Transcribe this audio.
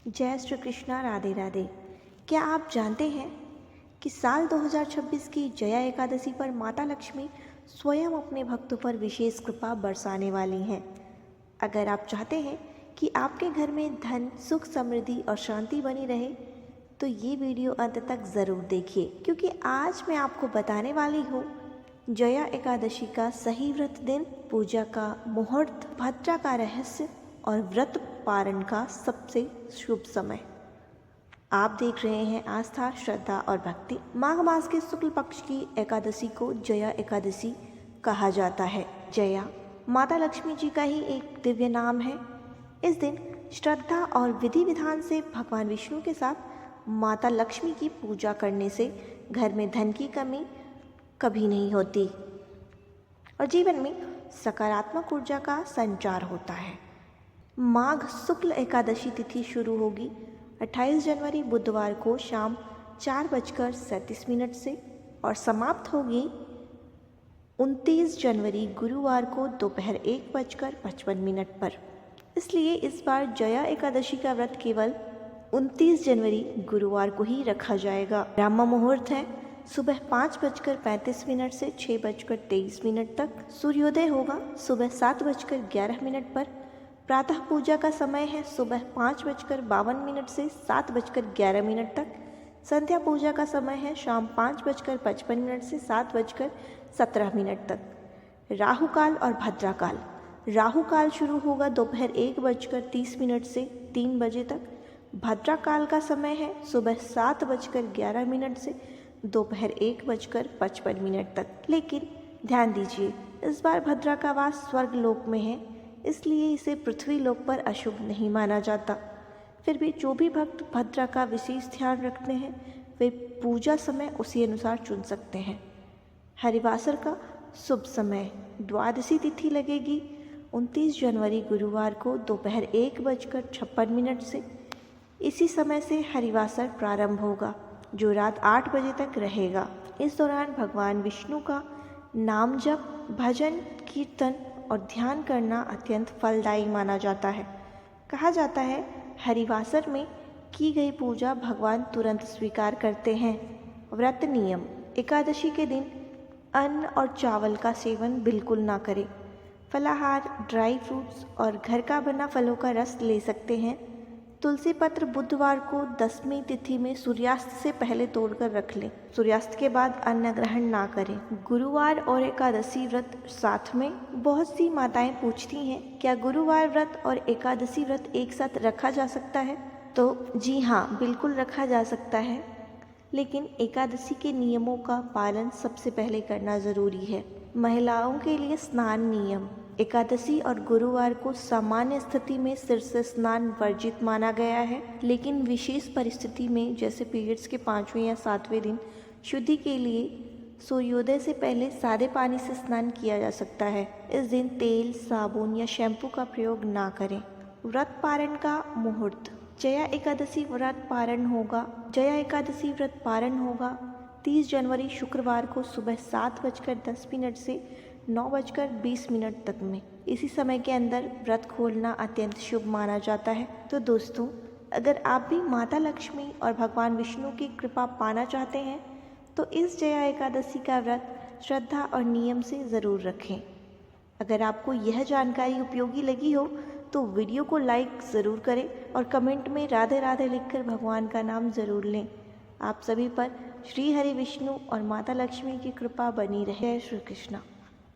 जय श्री कृष्णा, राधे राधे। क्या आप जानते हैं कि साल 2026 की जया एकादशी पर माता लक्ष्मी स्वयं अपने भक्तों पर विशेष कृपा बरसाने वाली हैं। अगर आप चाहते हैं कि आपके घर में धन, सुख, समृद्धि और शांति बनी रहे तो ये वीडियो अंत तक ज़रूर देखिए, क्योंकि आज मैं आपको बताने वाली हूँ जया एकादशी का सही व्रत दिन, पूजा का मुहूर्त, भद्रा का रहस्य और व्रत पारण का सबसे शुभ समय। आप देख रहे हैं आस्था, श्रद्धा और भक्ति। माघ मास के शुक्ल पक्ष की एकादशी को जया एकादशी कहा जाता है। जया माता लक्ष्मी जी का ही एक दिव्य नाम है। इस दिन श्रद्धा और विधि विधान से भगवान विष्णु के साथ माता लक्ष्मी की पूजा करने से घर में धन की कमी कभी नहीं होती और जीवन में सकारात्मक ऊर्जा का संचार होता है। माघ शुक्ल एकादशी तिथि शुरू होगी 28 जनवरी बुधवार को शाम 4:37 से और समाप्त होगी 29 जनवरी गुरुवार को दोपहर 1:55 पर। इसलिए इस बार जया एकादशी का व्रत केवल 29 जनवरी गुरुवार को ही रखा जाएगा। ब्रह्म मुहूर्त है सुबह 5:35 से 6:23 तक। सूर्योदय होगा सुबह 7:11 पर। प्रातः पूजा का समय है सुबह 5:52 से 7:11 तक। संध्या पूजा का समय है शाम 5:55 से 7:17 तक। राहु काल और भद्रा काल। राहु काल शुरू होगा दोपहर 1:30 से 3 बजे तक। भद्रा काल का समय है सुबह 7:11 से दोपहर 1:55 तक। लेकिन ध्यान दीजिए, इस बार भद्रा का वास स्वर्ग लोक में है, इसलिए इसे पृथ्वी लोक पर अशुभ नहीं माना जाता। फिर भी जो भी भक्त भद्रा का विशेष ध्यान रखते हैं वे पूजा समय उसी अनुसार चुन सकते हैं। हरिवासर का शुभ समय द्वादशी तिथि लगेगी 29 जनवरी गुरुवार को दोपहर 1:56 से। इसी समय से हरिवासर प्रारंभ होगा जो रात 8 बजे तक रहेगा। इस दौरान भगवान विष्णु का नाम जप, भजन, कीर्तन और ध्यान करना अत्यंत फलदायी माना जाता है। कहा जाता है हरिवासर में की गई पूजा भगवान तुरंत स्वीकार करते हैं। व्रत नियम: एकादशी के दिन अन्न और चावल का सेवन बिल्कुल ना करें। फलाहार, ड्राई फ्रूट्स और घर का बना फलों का रस ले सकते हैं। तुलसी पत्र बुधवार को 10वीं तिथि में सूर्यास्त से पहले तोड़कर रख लें। सूर्यास्त के बाद अन्न ग्रहण ना करें। गुरुवार और एकादशी व्रत साथ में। बहुत सी माताएं पूछती हैं क्या गुरुवार व्रत और एकादशी व्रत एक साथ रखा जा सकता है? तो जी हाँ, बिल्कुल रखा जा सकता है, लेकिन एकादशी के नियमों का पालन सबसे पहले करना ज़रूरी है। महिलाओं के लिए स्नान नियम: एकादशी और गुरुवार को सामान्य स्थिति में सिर से स्नान वर्जित माना गया है, लेकिन विशेष परिस्थिति में जैसे पीरियड्स के 5वें या 7वें दिन शुद्धि के लिए सूर्योदय से पहले सादे पानी से स्नान किया जा सकता है। इस दिन तेल, साबुन या शैम्पू का प्रयोग ना करें। व्रत पारण का मुहूर्त: जया एकादशी व्रत पारण होगा 30 जनवरी शुक्रवार को सुबह 7:10 से 9:20 तक में। इसी समय के अंदर व्रत खोलना अत्यंत शुभ माना जाता है। तो दोस्तों, अगर आप भी माता लक्ष्मी और भगवान विष्णु की कृपा पाना चाहते हैं तो इस जया एकादशी का व्रत श्रद्धा और नियम से ज़रूर रखें। अगर आपको यह जानकारी उपयोगी लगी हो तो वीडियो को लाइक ज़रूर करें और कमेंट में राधे राधे लिखकर भगवान का नाम ज़रूर लें। आप सभी पर श्री हरि विष्णु और माता लक्ष्मी की कृपा बनी रहे। जय श्री कृष्णा।